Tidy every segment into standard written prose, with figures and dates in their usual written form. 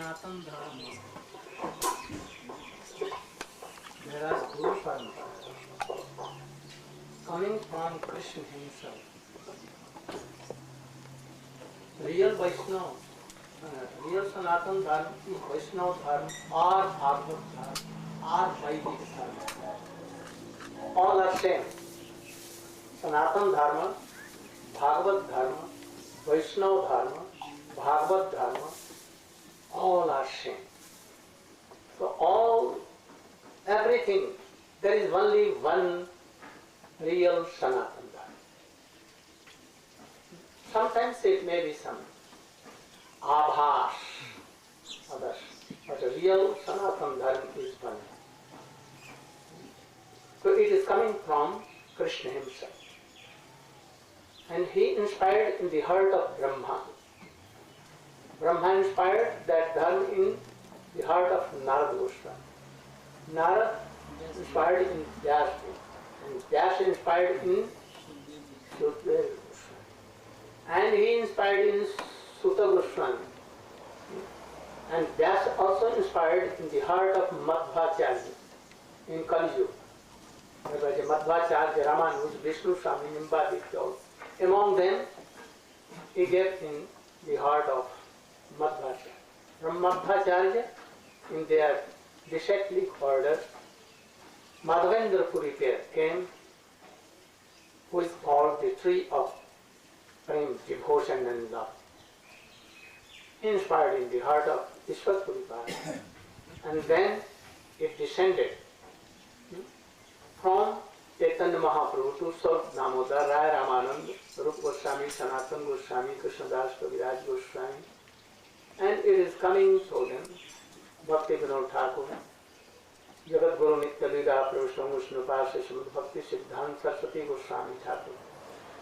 Sanatan Dharma. There are two parampara coming from Krishna himself. Real Vaishnava, real Sanatan Dharma is Vaishnava Dharma or Bhagavad Dharma or Vedic Dharma. All are same. Sanatan Dharma, Bhagavad Dharma, Vaishnava Dharma, Bhagavad Dharma, all are same. So everything, there is only one real Sanatan Dharma. Sometimes it may be some abhas, others, but a real Sanatan Dharma is one. So it is coming from Krishna himself. And he inspired in the heart of Brahma. Brahma inspired that dharma in the heart of Narada Goswami. Narada inspired in Vyasdev, and Vyasa inspired in Sukadeva Goswami, and he inspired in Suta Goswami, and Vyasa also inspired in the heart of Madhvacharya in Kali Yuga. There was a Madhvacharya, Ramanuja, Vishnu Swami, Nimbadik. Among them, he gave in the heart of Madhvacharya. From Madhvacharya, in their disciplic order, Madhavendra Puri pair came, who is called the tree of prem, devotion and love. Inspired in the heart of Ishwar Puripal. And then it descended from Chaitanya Mahaprabhu to Swarup Damodar, Rai Ramanand, Rupa Goswami, Sanatan Goswami, Krishnadas Kaviraj Goswami, and it is coming to them, Bhakti Vinod Thakur, Jagat Guru Nitya Lila Prabhu Vishnupal Srimad Bhakti Siddhanta Saraswati Goswami Thakur,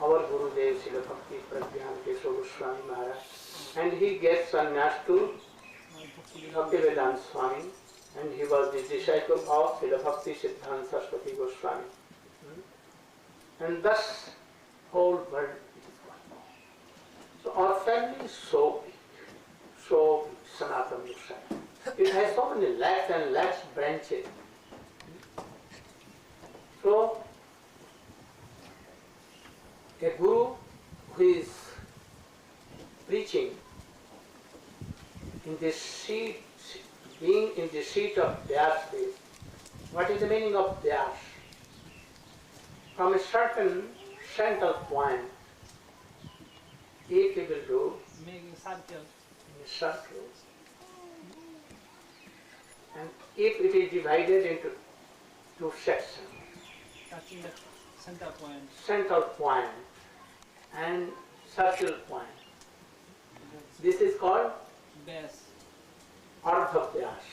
our Guru Dev Srila Bhakti Pragyan Keshav Goswami Maharaj, and he gets sannyas to Bhaktivedanta Swami, and he was the disciple of Srila Bhakti Siddhanta Saraswati Goswami. And thus, whole world is one. So our family is so big, Sanatana Goswami. It has so many lakhs and lakhs branches. So, a guru who is preaching in this seat, being in the seat of Vyasdev. What is the meaning of Vyas? From a certain central point, if he will do Making circle. in a circle, and if it is divided into two sections, Touching the central point and circle point, this is called base. Ardha Vyas.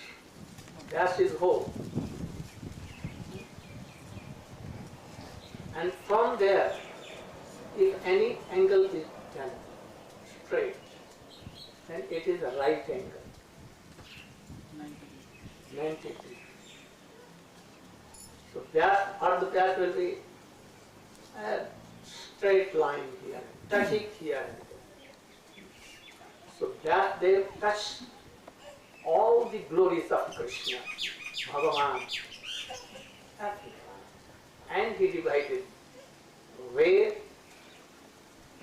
Vyas is whole. And from there, if any angle is done straight, then it is a right angle, 90 degrees. So Vyas, Ardha Vyas will be a straight line here, touching here and there. So that they touch all the glories of Krishna, Bhagavan, and he divided Ved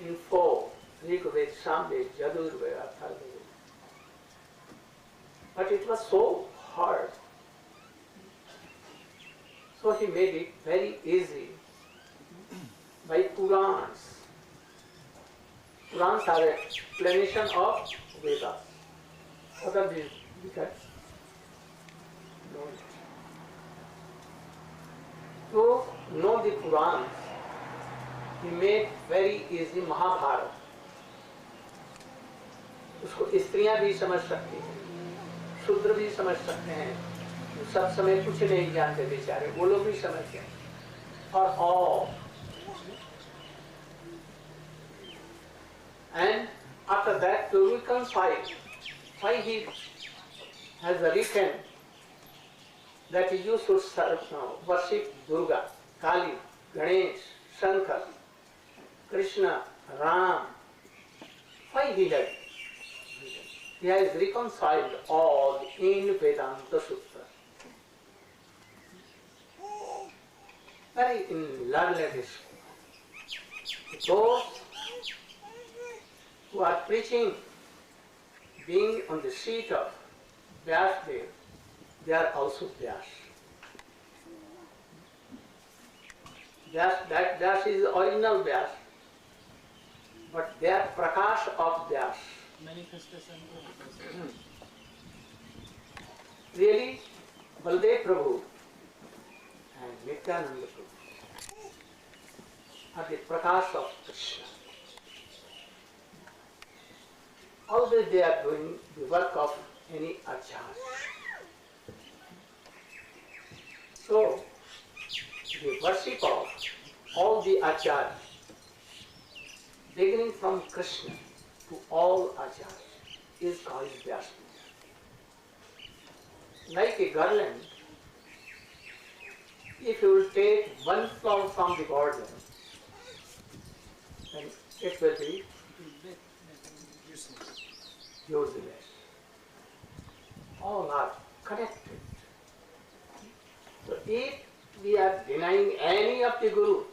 in four, Rigved, Samved, Yajurved, Atharvaved. But it was so hard. So he made it very easy by Purans. Purans are an explanation of Vedas. What are these? To know the Purans, he made very easy Mahabharata. उसको स्त्रियां भी समझ सकती हैं, शूद्र भी समझ सकते हैं, सब समय कुछ नहीं जानते बेचारे, वो लोग भी समझते हैं. और all. And after that to reconcile, why he has written that you should worship Durga, Kali, Ganesh, Shankar, Krishna, Ram. Why he had written? He has reconciled all in Vedanta Sutra. Very learned. Those who are preaching being on the seat of Vyasadeva, they are also Vyas. Vyas is original Vyas, but they are Prakash of Vyas. Manifestation. Really, Baldev Prabhu and Nityananda Prabhu are the Prakash of Krishna. Always they are doing the work of any acharya. So, the worship of all the acharyas, beginning from Krishna to all acharyas, is called Vyasa. Like a garland, if you will take one flower from the garden, then it will be useless. All are connected. So if we are denying any of the Guru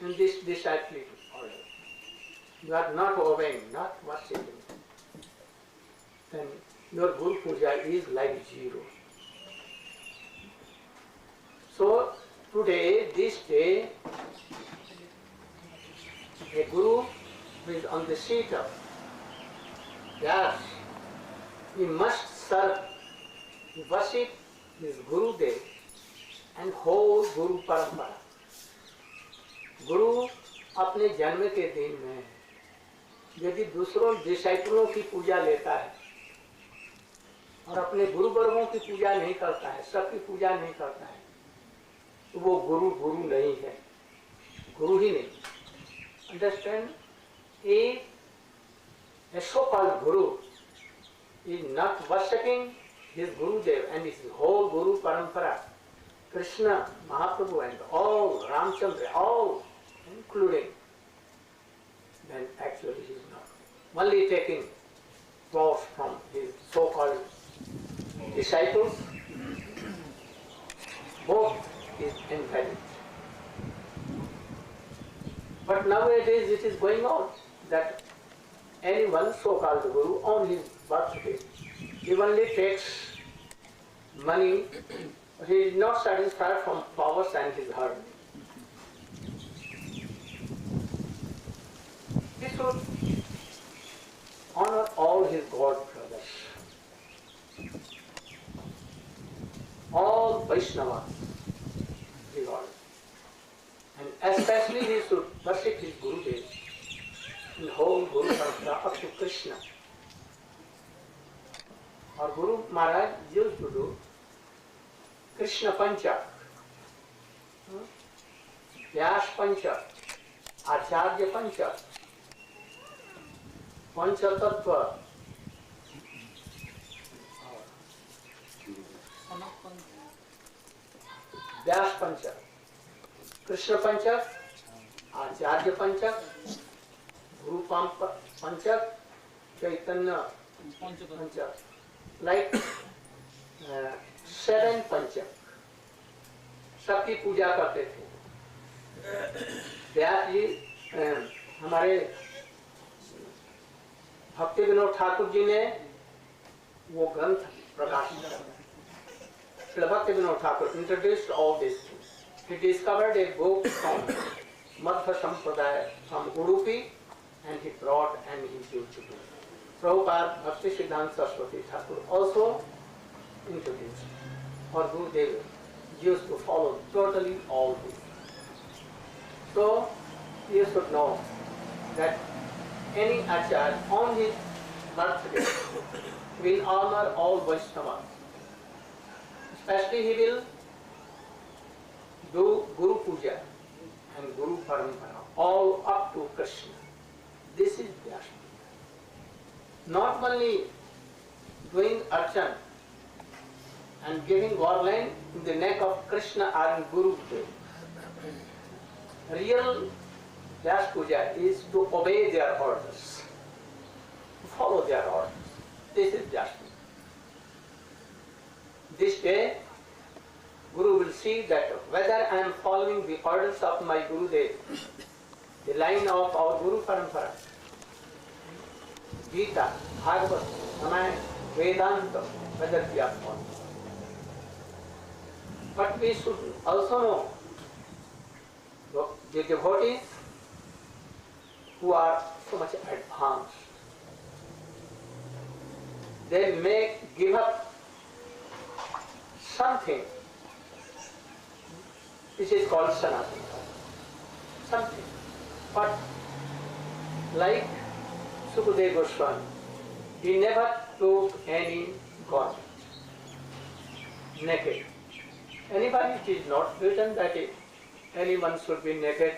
in this disciplic order, you are not obeying, not worshipping, then your Guru Puja is like zero. So today, this day, a Guru who is on the seat of Vyas, he must serve, worship his Guru Dev and whole Guru Parampara. गुरु अपने जन्म के दिन में यदि दूसरों डिसाइपलों की पूजा लेता है और अपने गुरु वर्गों की पूजा नहीं करता है, सबकी पूजा नहीं करता है, तो वो गुरु गुरु नहीं है, गुरु ही नहीं. Understand? A so-called guru is not worshipping his Gurudev and his whole Guru Parampara, Krishna, Mahaprabhu and all, Ramchandra, all including, then actually he is not. Only taking vows from his so-called disciples, both is invalid. But nowadays it is going on that any one so-called guru on his birthday, he only takes money, he is not satisfied from flowers and his heart. He should honor all his God brothers, all Vaishnavas regard, and especially he should worship his Gurudev in whole Guru Parampara up to Krishna. Our Guru Maharaj used to do Krishna Panchak, Vyas Panchak, Acharya Panchak, Panchatattva, Vyas Panchak, Krishna Panchak, Acharya Panchak, Guru Panchak, Chaitanya Panchak, like 7 Panchak, सबकी पूजा करते थे. व्यास जी हमारे भक्ति विनोद ठाकुर जी ने वो ग्रंथ प्रकाशित किया. श्री भक्ति Vinod Thakur introduced all this. He discovered a book from Madhva Sampradaya from Udupi and he brought and he used to do. Prabhupada Bhakti Siddhanta Saraswati Thakur also introduced. Or Gurudev used to follow totally all this. So you should know that any acharya on his birthday will honor all Vaishnavas. Especially he will do Guru Puja and Guru Parampara, all up to Krishna. This is Vyasa. Not only doing archan and giving garland in the neck of Krishna or in Guru Dev. Real Vyasa Puja is to obey their orders, to follow their orders. This is just. This day, Guru will see that whether I am following the orders of my Gurudev, the line of our Guru Parampara, Gita, Bhagavad, Ramayana, Vedanta, whether we are following. But we should also know the devotees who are so much advanced, they may give up something which is called Sanatana. Something. But like Sukadeva Goswami, he never took any garment naked. Anybody, it is not written that anyone should be naked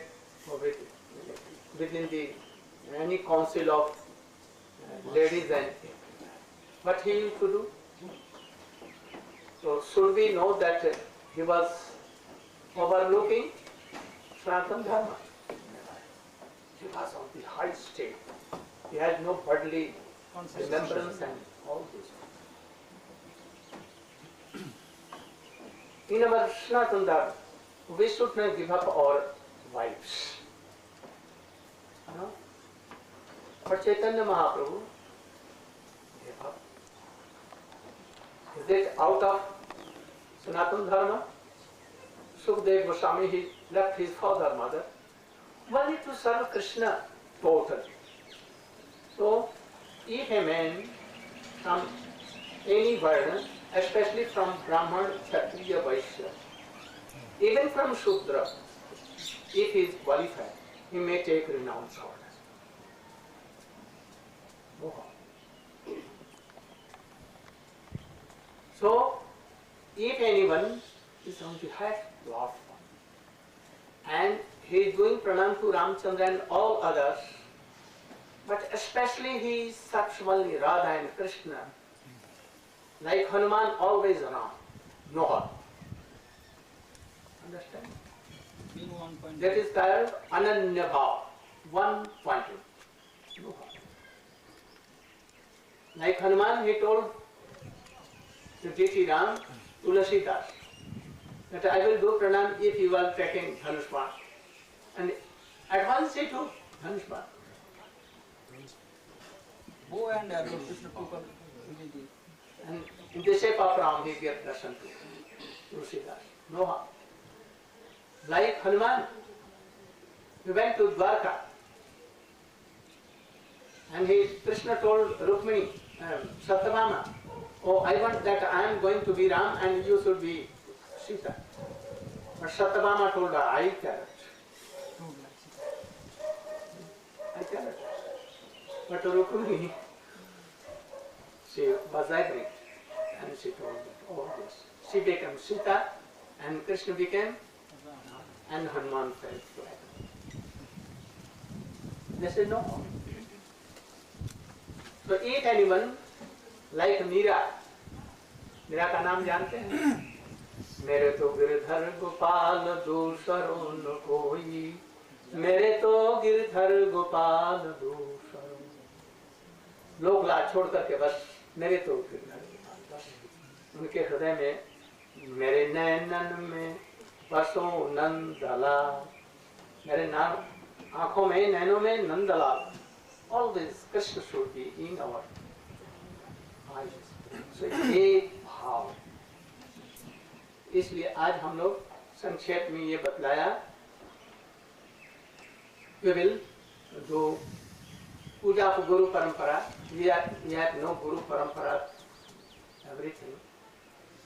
within the any council of ladies and what he used to do. So should we know that he was overlooking Sanatana Dharma? He was on the high state. He had no bodily remembrance and all this. In our Sanatana Dharma, we should not give up our wives. No? But Chaitanya Mahaprabhu gave up. Is it out of Sanatana Dharma? Sukadeva Goswami, he left his father, mother, only to serve Krishna totally. So, if a man from any varna, especially from Brahman, Kshatriya, Vaishya, even from Shudra, if he is qualified, he may take renounce order. So, if anyone is on the highest platform and he is doing pranam to Ramchandra and all others, but especially he is Sakshvalli, Radha and Krishna, like Hanuman always around, no harm. Understand? Being 1.2. That is called Ananya Bhav, 1.2. No harm. Like Hanuman, he told to Deity Ram, Tulasidas, that I will do pranam if you are taking Dhanushman. And at once he took Dhanushman. Bow and arrow, Krishna took up. And in the shape of Ram, he gave darshan to Tulasidas. No harm. Like Hanuman, he went to Dwarka. And Krishna told Rukmini, Satyabhama, oh, I want that I am going to be Ram and you should be Sita. But Satyabhama told her, I cannot. I cannot. But Rukmini, she was agreed and she told all this. She became Sita and Krishna became and Hanuman fell to heaven. They said no. So if anyone like Meera का नाम जानते हैं? मेरे तो गिरधर गोपाल दूसरों न कोई, मेरे तो गिरधर गोपाल दूसरों। लोग लाज छोड़ करके बस मेरे तो गिरधर गोपाल, बस उनके हृदय में मेरे नैनन में बसो नंदलाल, मेरे नाम आंखों में नैनों में Nandlal. All this Krishna should be in our eyes. So ये भाव, इसलिए आज हम लोग संक्षेप में ये बतलाया। We will do Puja for Guru Parampara. We have no Guru Parampara, everything.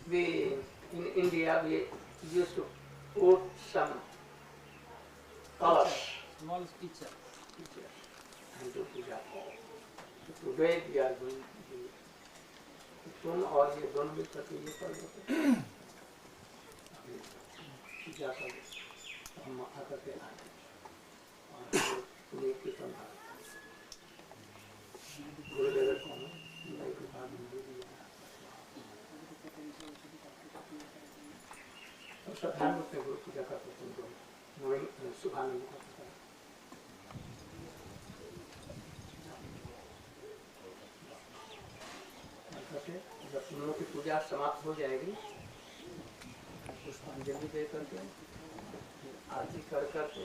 We in India we used to put some colors. Small teacher. And do puja. Today we are going to do तुम और ये दोनों मिलकर के ये कर दो, पूजा कर हम आकर के आए और तुम्हें कीर्तन गुरुदेव को मैं कृपा मिली और श्रद्धालु से गुरु पूजा करते तुम दोनों शुभानंद करते उन लोगों की पूजा समाप्त हो जाएगी। पुष्पांजलि दे करके आरती कर करके